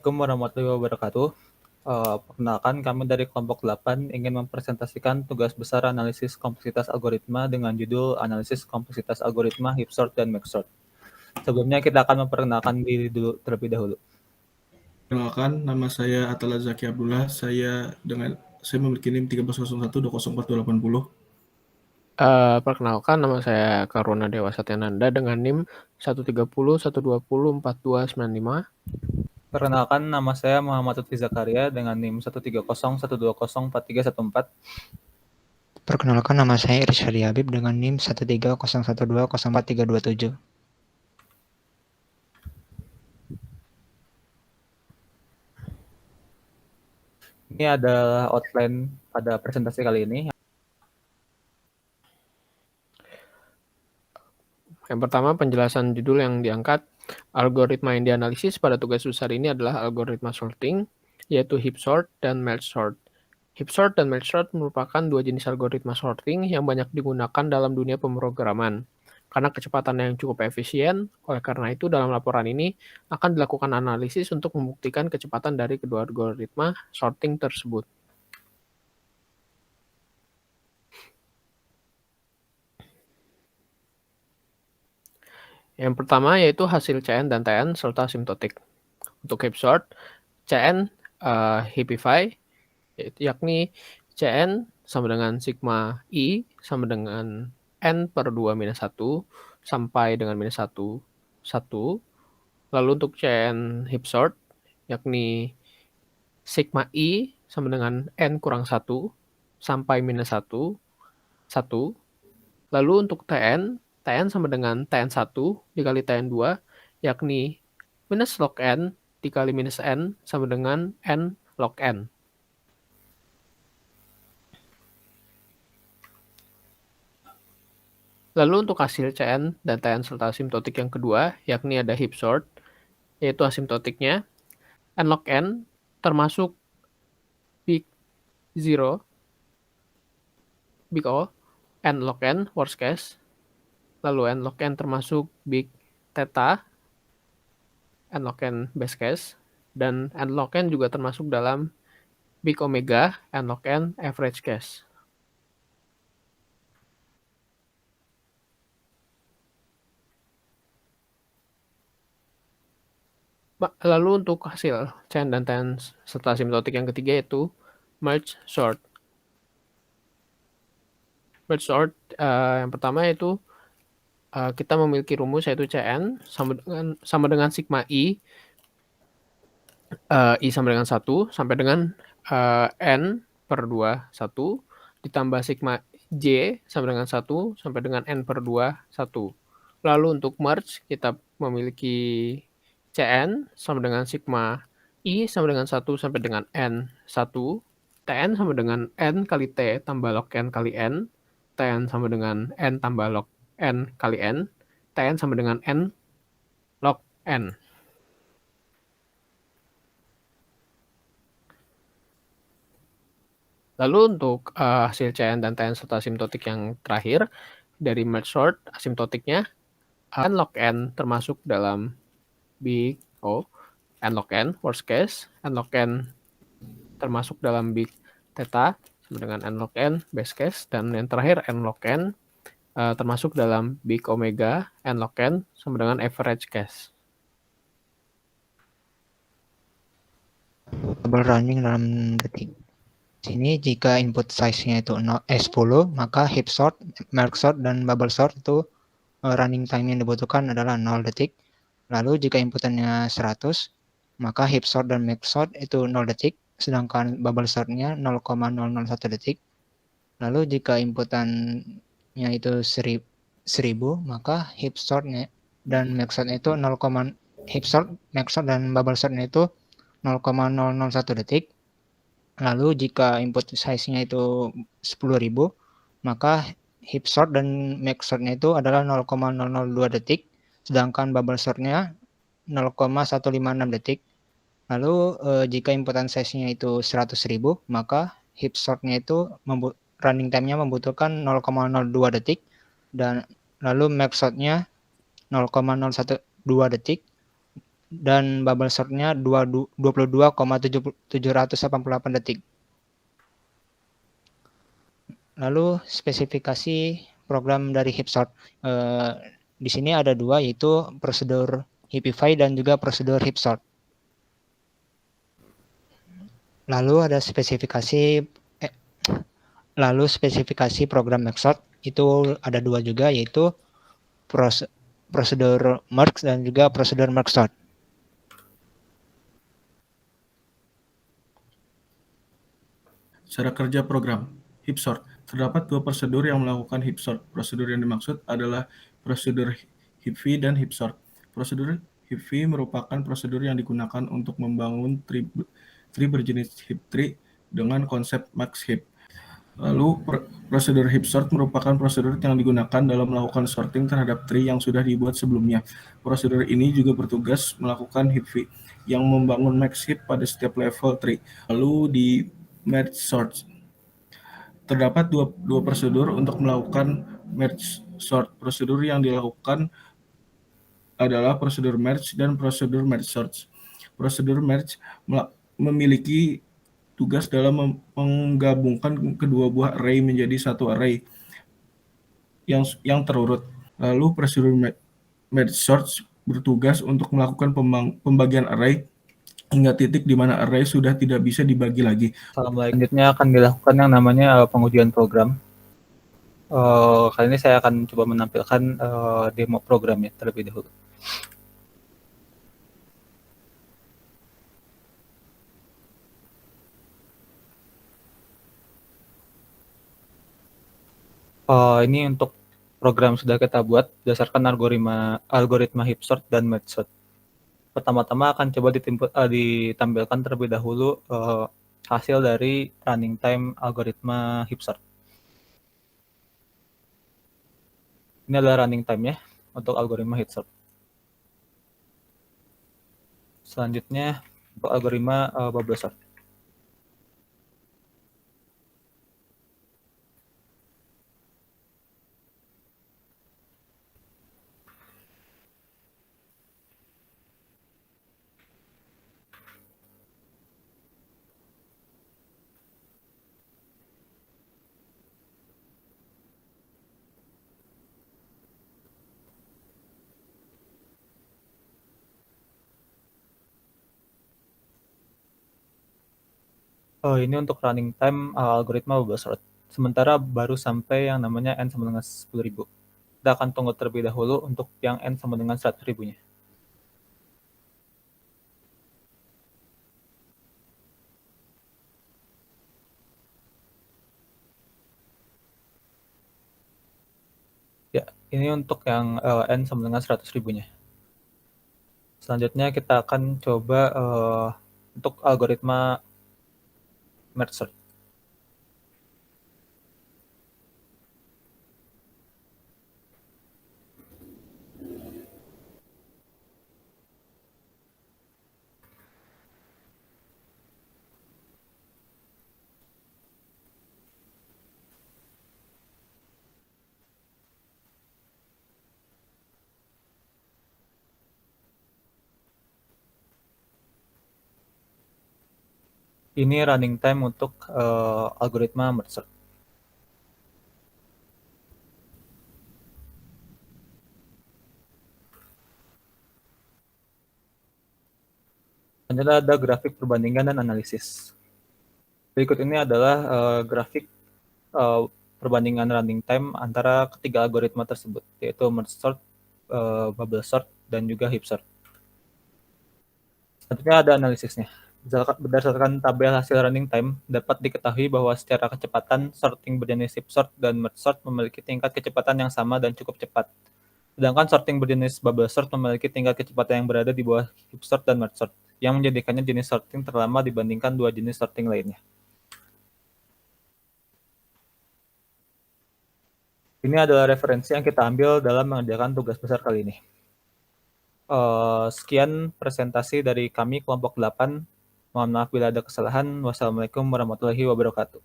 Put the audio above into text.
Assalamualaikum warahmatullahi wabarakatuh. Perkenalkan, kami dari kelompok 8 ingin mempresentasikan tugas besar analisis kompleksitas algoritma dengan judul Analisis Kompleksitas Algoritma Heap-Sort dan Merge-Sort. Sebelumnya kita akan memperkenalkan diri dulu terlebih dahulu. Perkenalkan, nama saya Atala Zaki Abdullah. Saya memiliki NIM 1301204280. Perkenalkan, nama saya Karuna Dewa Satyananda dengan NIM 13012042955. Perkenalkan, nama saya Muhammad Lutfi Zakaria dengan NIM 13012044314. Perkenalkan, nama saya Irsyadi Habib dengan NIM 13012043227. Ini adalah outline pada presentasi kali ini. Yang pertama, penjelasan judul yang diangkat. Algoritma yang dianalisis pada tugas besar ini adalah algoritma sorting, yaitu heap sort dan merge sort. Heap sort dan merge sort merupakan dua jenis algoritma sorting yang banyak digunakan dalam dunia pemrograman. Karena kecepatannya yang cukup efisien, oleh karena itu dalam laporan ini akan dilakukan analisis untuk membuktikan kecepatan dari kedua algoritma sorting tersebut. Yang pertama yaitu hasil CN dan TN serta asymptotic. Untuk heap sort, CN heapify, yakni CN sama dengan sigma I sama dengan N per 2 minus 1 sampai dengan minus 1, 1. Lalu untuk CN heap sort, yakni sigma I sama dengan N kurang 1 sampai minus 1, 1. Lalu untuk TN sama dengan TN1 dikali TN2, yakni minus log N dikali minus N sama dengan N log N. Lalu untuk hasil CN dan TN serta asymptotic yang kedua, yakni ada heap sort, yaitu asymptoticnya N log N termasuk big 0, big O, N log N worst case, lalu N log N termasuk big theta, N log N best case, dan N log N juga termasuk dalam big omega, N log N average case. Lalu untuk hasil CN dan TN serta asymptotic yang ketiga yaitu merge sort. Merge sort yang pertama yaitu kita memiliki rumus yaitu CN sama dengan sigma I sama dengan 1 sampai dengan N per 2, 1 ditambah sigma J sama dengan 1 sampai dengan N per 2, 1. Lalu untuk merge kita memiliki CN sama dengan sigma I sama dengan 1 sampai dengan N 1, TN sama dengan N kali T tambah log N kali N, TN sama dengan N tambah log N kali N, TN sama dengan N log N. Lalu untuk hasil CN dan TN serta asymptotic yang terakhir dari merge sort, asymptoticnya N log N termasuk dalam big O, N log N worst case, N log N termasuk dalam big theta sama dengan N log N best case, dan yang terakhir N log N termasuk dalam big omega, N log N sama dengan average case. Double running dalam detik. Sini jika input size-nya itu 10, maka heap sort, merge sort, dan bubble sort itu running time yang dibutuhkan adalah 0 detik. Lalu jika inputannya 100, maka heap sort dan merge sort itu 0 detik, sedangkan bubble sortnya 0,001 detik. Lalu jika inputannya itu 1000, maka heap sortnya dan merge sortnya itu heap sort, merge sort, dan bubble sortnya itu 0,001 detik. Lalu jika input size-nya itu 10.000, maka heap sort dan merge sortnya itu adalah 0,002 detik, sedangkan bubble sortnya 0,156 detik. Lalu jika inputan size-nya itu 100.000, maka heap sort-nya itu running time-nya membutuhkan 0,02 detik, dan lalu merge sort-nya 0,012 detik. dan bubble sort-nya 22,788 detik. Lalu spesifikasi program dari Hipsort. Di sini ada dua, yaitu prosedur Hipify dan juga prosedur Hipsort. Lalu spesifikasi program Mergesort itu ada dua juga, yaitu prosedur merge dan juga prosedur mergesort. Cara kerja program Hipsort. Terdapat dua prosedur yang melakukan Hipsort. Prosedur yang dimaksud adalah prosedur Hipfi dan Hipsort. Prosedur Hipfi merupakan prosedur yang digunakan untuk membangun tree berjenis heap tree dengan konsep max heap. Lalu prosedur Hipsort merupakan prosedur yang digunakan dalam melakukan sorting terhadap tree yang sudah dibuat sebelumnya. Prosedur ini juga bertugas melakukan Hipfi yang membangun max heap pada setiap level tree. Lalu di merge sort. Terdapat dua prosedur untuk melakukan merge sort. Prosedur yang dilakukan adalah prosedur merge dan prosedur merge sort. Prosedur merge memiliki tugas dalam menggabungkan kedua buah array menjadi satu array yang terurut. Lalu prosedur merge sort bertugas untuk melakukan pembagian array hingga titik di mana array sudah tidak bisa dibagi lagi. Selanjutnya akan dilakukan yang namanya pengujian program. Kali ini saya akan coba menampilkan demo programnya terlebih dahulu. Ini untuk program sudah kita buat berdasarkan algoritma Hipsort dan Mergesort. Pertama-tama akan coba ditampilkan terlebih dahulu hasil dari running time algoritma Hipsort. Ini adalah running time-nya untuk algoritma Hipsort. Selanjutnya untuk algoritma bubble sort. Ini untuk running time algoritma bubble sort. Sementara baru sampai yang namanya n sama dengan 10.000. Kita akan tunggu terlebih dahulu untuk yang n sama dengan 100.000-nya. Ya, ini untuk yang n sama dengan 100.000-nya. Selanjutnya kita akan coba untuk algoritma merge sort. Ini running time untuk algoritma merge sort. Selanjutnya ada grafik perbandingan dan analisis. Berikut ini adalah grafik perbandingan running time antara ketiga algoritma tersebut, yaitu merge sort, bubble sort, dan juga heap sort. Selanjutnya ada analisisnya. Berdasarkan tabel hasil running time, dapat diketahui bahwa secara kecepatan, sorting berjenis heap sort dan merge sort memiliki tingkat kecepatan yang sama dan cukup cepat. Sedangkan sorting berjenis bubble sort memiliki tingkat kecepatan yang berada di bawah heap sort dan merge sort, yang menjadikannya jenis sorting terlama dibandingkan dua jenis sorting lainnya. Ini adalah referensi yang kita ambil dalam mengerjakan tugas besar kali ini. Sekian presentasi dari kami kelompok 8. Mohon maaf bila ada kesalahan. Wassalamualaikum warahmatullahi wabarakatuh.